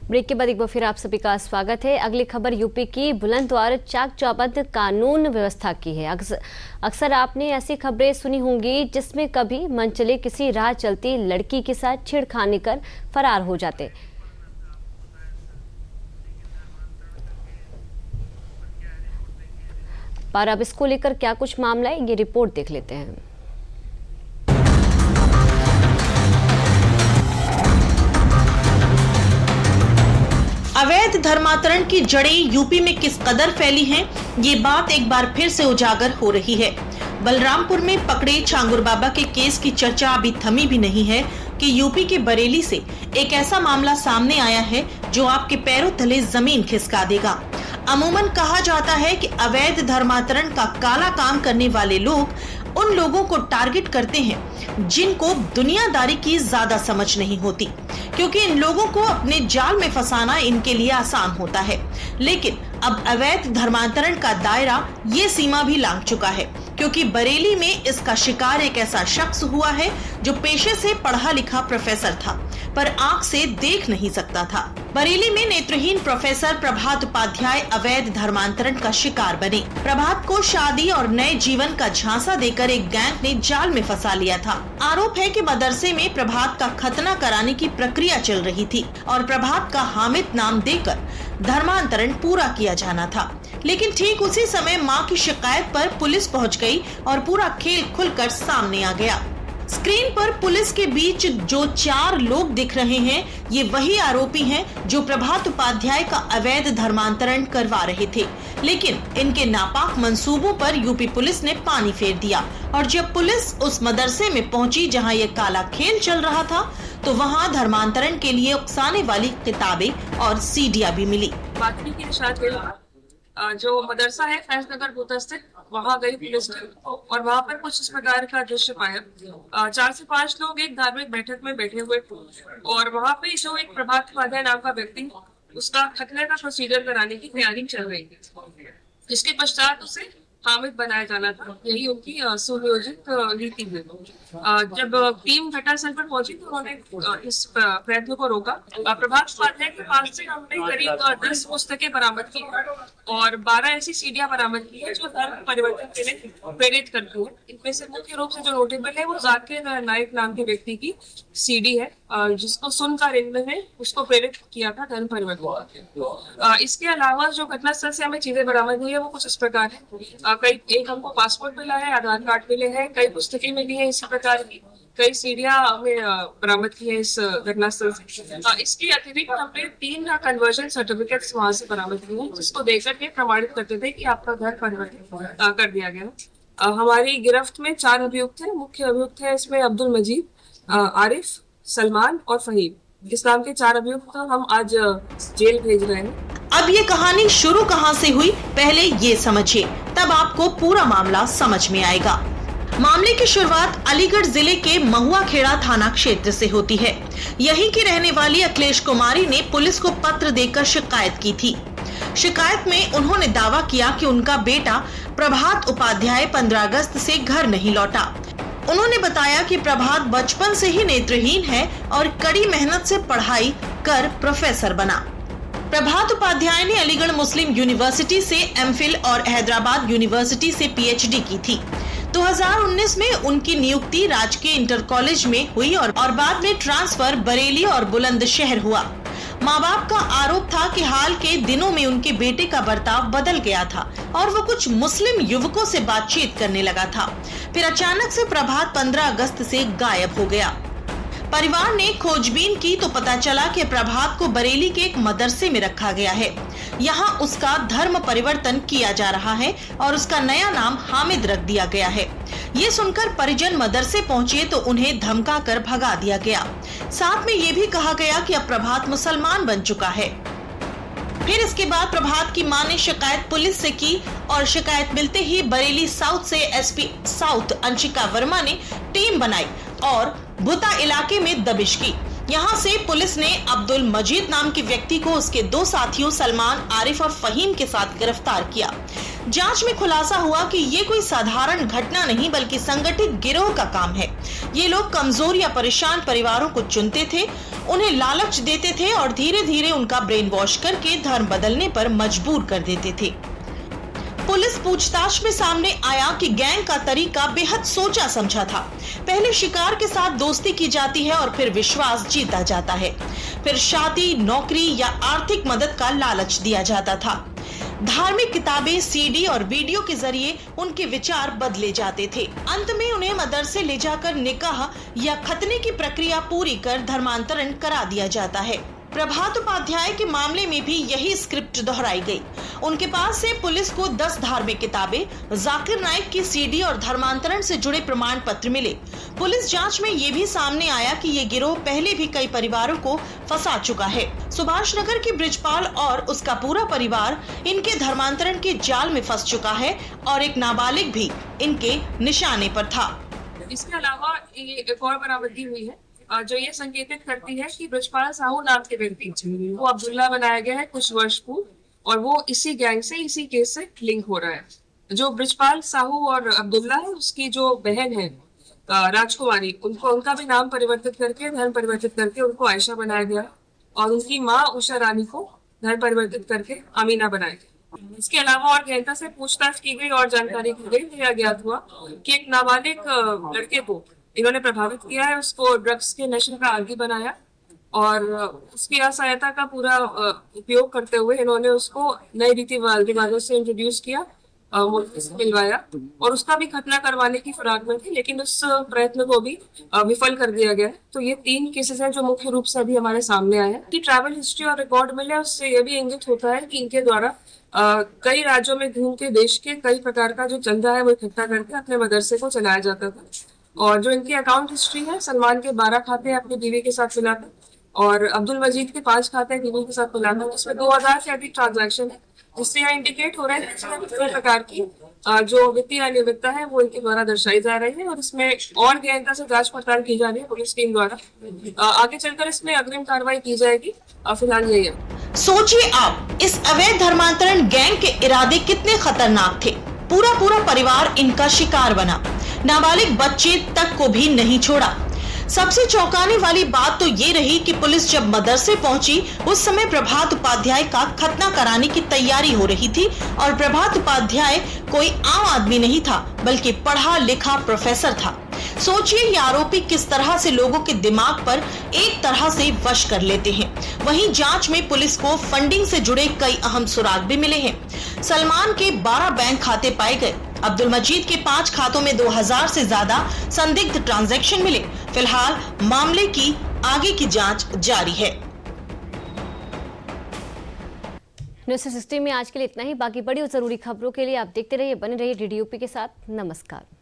Break के बाद एक बार फिर आप सभी का स्वागत है। अगली खबर यूपी की बुलंदशहर चाक चौबंद कानून व्यवस्था की है। अक्सर आपने ऐसी खबरें सुनी होंगी जिसमें कभी मन चले किसी राह चलती लड़की के साथ छेड़खानी कर फरार हो जाते। पर अब इसको लेकर क्या कुछ मामला है, ये रिपोर्ट देख लेते हैं। अवैध धर्मांतरण की जड़ें यूपी में किस कदर फैली हैं, ये बात एक बार फिर से उजागर हो रही है। बलरामपुर में पकड़े छांगुर बाबा के केस की चर्चा अभी थमी भी नहीं है कि यूपी के बरेली से एक ऐसा मामला सामने आया है जो आपके पैरों तले जमीन खिसका देगा। अमूमन कहा जाता है कि अवैध धर्मांतरण का काला काम करने वाले लोग उन लोगों को टारगेट करते हैं जिनको दुनियादारी की ज्यादा समझ नहीं होती, क्योंकि इन लोगों को अपने जाल में फंसाना इनके लिए आसान होता है। लेकिन अब अवैध धर्मांतरण का दायरा ये सीमा भी लांघ चुका है, क्योंकि बरेली में इसका शिकार एक ऐसा शख्स हुआ है जो पेशे से पढ़ा लिखा प्रोफेसर था पर आंख से देख नहीं सकता था। बरेली में नेत्रहीन प्रोफेसर प्रभात उपाध्याय अवैध धर्मांतरण का शिकार बने। प्रभात को शादी और नए जीवन का झांसा देकर एक गैंग ने जाल में फंसा लिया था। आरोप है कि मदरसे में प्रभात का खतना कराने की प्रक्रिया चल रही थी और प्रभात का हामिद नाम देकर धर्मांतरण पूरा किया जाना था। लेकिन ठीक उसी समय मां की शिकायत पर पुलिस पहुंच गई और पूरा खेल खुलकर सामने आ गया। स्क्रीन पर पुलिस के बीच जो 4 लोग दिख रहे हैं, ये वही आरोपी हैं जो प्रभात उपाध्याय का अवैध धर्मांतरण करवा रहे थे। लेकिन इनके नापाक मंसूबों पर यूपी पुलिस ने पानी फेर दिया और जब पुलिस उस मदरसे में पहुंची जहां ये काला खेल चल रहा था, तो वहां धर्मांतरण के लिए उकसाने वाली किताबें और सीडियां भी मिली। बातमी के साथ जो मदरसा है फैजनगर बूता स्थित, वहाँ गई पुलिस और वहाँ पर कुछ इस प्रकार का दृश्य पाया। 4 से 5 लोग एक धार्मिक बैठक में बैठे हुए थे और वहाँ पे जो एक प्रभात उपाध्याय नाम का व्यक्ति, उसका खतने का प्रोसीजर कराने की तैयारी चल रही थी। इसके पश्चात उसे हामिद बनाया जाना था, यही उनकी सुनियोजित नीति है। जब टीम घटनास्थल पर पहुंची तो उन्होंने इस प्रयत्न को रोका। प्रभात उपाध्याय के पास से हमने करीब 10 पुस्तकें बरामद की और 12 ऐसी सीडियां बरामद की है जो धर्म परिवर्तन के लिए प्रेरित करती है। इनमें से मुख्य रूप से जो नोटेबल है वो जाकिर नाइक नाम के व्यक्ति की सीडी है, जिसको सुनकर इन्होंने उसको प्रेरित किया था धर्म परिवर्तन। इसके अलावा जो घटनास्थल से हमें चीजें बरामद हुई है वो कुछ इस प्रकार है। एक हमको पासपोर्ट मिला है, आधार कार्ड मिले हैं, कई पुस्तकें मिली है इसी प्रकार की, कई सीडियां हमें बरामद की है इस घटनास्थल से। इसके अतिरिक्त हमने 3 कन्वर्जन सर्टिफिकेट्स वहां से बरामद किए हैं, जिसको देखकर के प्रमाणित करते थे कि आपका घर परिवर्तित कर दिया गया। हमारी गिरफ्त में 4 अभियुक्त हैं। मुख्य अभियुक्त है इसमें अब्दुल मजीद, आरिफ, सलमान और फहीम। इस नाम के 4 अभियुक्त हम आज जेल भेज रहे हैं। अब ये कहानी शुरू कहां से हुई, पहले ये समझिए, तब आपको पूरा मामला समझ में आएगा। मामले की शुरुआत अलीगढ़ जिले के महुआ खेड़ा थाना क्षेत्र से होती है। यहीं की रहने वाली अखिलेश कुमारी ने पुलिस को पत्र देकर शिकायत की थी। शिकायत में उन्होंने दावा किया कि उनका बेटा प्रभात उपाध्याय 15 अगस्त से घर नहीं लौटा। उन्होंने बताया कि प्रभात बचपन से ही नेत्रहीन है और कड़ी मेहनत से पढ़ाई कर प्रोफेसर बना। प्रभात उपाध्याय ने अलीगढ़ मुस्लिम यूनिवर्सिटी से एमफिल और हैदराबाद यूनिवर्सिटी से पीएचडी की थी। 2019 में उनकी नियुक्ति राजकीय इंटर कॉलेज में हुई और बाद में ट्रांसफर बरेली और बुलंदशहर हुआ। माँ बाप का आरोप था कि हाल के दिनों में उनके बेटे का बर्ताव बदल गया था और वो कुछ मुस्लिम युवकों से बातचीत करने लगा था। फिर अचानक से प्रभात 15 अगस्त से गायब हो गया। परिवार ने खोजबीन की तो पता चला कि प्रभात को बरेली के एक मदरसे में रखा गया है। यहाँ उसका धर्म परिवर्तन किया जा रहा है और उसका नया नाम हामिद रख दिया गया है। ये सुनकर परिजन मदरसे पहुँचे तो उन्हें धमका कर भगा दिया गया। साथ में ये भी कहा गया कि अब प्रभात मुसलमान बन चुका है। फिर इसके बाद प्रभात की मां ने शिकायत पुलिस से की और शिकायत मिलते ही बरेली साउथ से एसपी साउथ अंशिका वर्मा ने टीम बनाई और भुता इलाके में दबिश की। यहाँ से पुलिस ने अब्दुल मजीद नाम के व्यक्ति को उसके 2 साथियों सलमान, आरिफ और फहीम के साथ गिरफ्तार किया। जांच में खुलासा हुआ कि ये कोई साधारण घटना नहीं बल्कि संगठित गिरोह का काम है। ये लोग कमजोर या परेशान परिवारों को चुनते थे, उन्हें लालच देते थे और धीरे धीरे उनका ब्रेन वॉश करके धर्म बदलने पर मजबूर कर देते थे। पुलिस पूछताछ में सामने आया कि गैंग का तरीका बेहद सोचा समझा था। पहले शिकार के साथ दोस्ती की जाती है और फिर विश्वास जीता जाता है, फिर शादी, नौकरी या आर्थिक मदद का लालच दिया जाता था। धार्मिक किताबें, सीडी और वीडियो के जरिए उनके विचार बदले जाते थे। अंत में उन्हें मदरसे ले जाकर निकाह या खतने की प्रक्रिया पूरी कर धर्मांतरण करा दिया जाता है। प्रभात उपाध्याय के मामले में भी यही स्क्रिप्ट दोहराई गई। उनके पास से पुलिस को 10 धार्मिक किताबें, जाकिर नाइक की सीडी और धर्मांतरण से जुड़े प्रमाण पत्र मिले। पुलिस जांच में ये भी सामने आया कि ये गिरोह पहले भी कई परिवारों को फंसा चुका है। सुभाष नगर की ब्रिजपाल और उसका पूरा परिवार इनके धर्मांतरण के जाल में फंस चुका है और एक नाबालिग भी इनके निशाने पर था। इसके अलावा ये एक और बरामदगी हुई है जो ये संकेतित करती है कि ब्रिजपाल साहू नाम के व्यक्ति वो अब्दुल्ला बनाया गया है कुछ वर्ष पूर्व और वो इसी गैंग से, इसी केस से लिंक हो रहा है। जो ब्रिजपाल साहू और अब्दुल्ला है, उसकी जो बहन है राजकुमारी, उनका भी नाम परिवर्तित करके, धर्म परिवर्तित करके उनको आयशा बनाया गया और उनकी माँ उषा रानी को धर्म परिवर्तित करके अमीना बनाया गया। इसके अलावा और गहनता से पूछताछ की गई और जानकारी की गई। यह ज्ञात हुआ कि एक नाबालिग लड़के को इन्होंने प्रभावित किया है, उसको ड्रग्स के नशे का आदी बनाया और उसकी असहायता का पूरा उपयोग करते हुए इन्होंने उसको नई रीति रिवाजों से इंट्रोड्यूस किया, से मिलवाया और उसका भी खतना करवाने की फिराक में थी, लेकिन उस प्रयत्न को भी विफल कर दिया गया है। तो ये 3 केसेस हैं जो मुख्य रूप से अभी हमारे सामने आए हैं। कि ट्रैवल हिस्ट्री और रिकॉर्ड मिले, उससे ये भी इंगित होता है कि इनके द्वारा कई राज्यों में घूम के देश के कई प्रकार का जो चंदा है वो इकट्ठा करके अपने मदरसे को चलाया जाता था। और जो इनकी अकाउंट हिस्ट्री है, सलमान के 12 खाते अपनी बीवी के साथ मिलाकर और अब्दुल मजीद के 5 खाते बीवी के साथ मिलाकर, जिसमें 2000 से अधिक ट्रांजैक्शन है, जिससे यहाँ इंडिकेट हो रहा है कि किसी प्रकार की जो वित्तीय अनियमितता है वो इनके द्वारा दर्शाई जा रही है और इसमें और गहनता से जांच पड़ताल की जा रही है पुलिस टीम द्वारा। आगे चलकर इसमें अग्रिम कार्रवाई की जाएगी। फिलहाल यही है। सोचिए आप, इस अवैध धर्मांतरण गैंग के इरादे कितने खतरनाक थे। पूरा परिवार इनका शिकार बना, नाबालिग बच्चे तक को भी नहीं छोड़ा। सबसे चौंकाने वाली बात तो ये रही कि पुलिस जब मदरसे पहुंची उस समय प्रभात उपाध्याय का खतना कराने की तैयारी हो रही थी और प्रभात उपाध्याय कोई आम आदमी नहीं था बल्कि पढ़ा लिखा प्रोफेसर था। सोचिए ये आरोपी किस तरह से लोगों के दिमाग पर एक तरह से वश कर लेते हैं। वहीं जांच में पुलिस को फंडिंग से जुड़े कई अहम सुराग भी मिले हैं। सलमान के 12 बैंक खाते पाए गए। अब्दुल मजीद के 5 खातों में 2000 से ज्यादा संदिग्ध ट्रांजैक्शन मिले। फिलहाल मामले की आगे की जांच जारी है। न्यूज़ 60 में आज के लिए इतना ही। बाकी बड़ी और जरूरी खबरों के लिए आप देखते रहिए, बने रहिए DD UP के साथ। नमस्कार।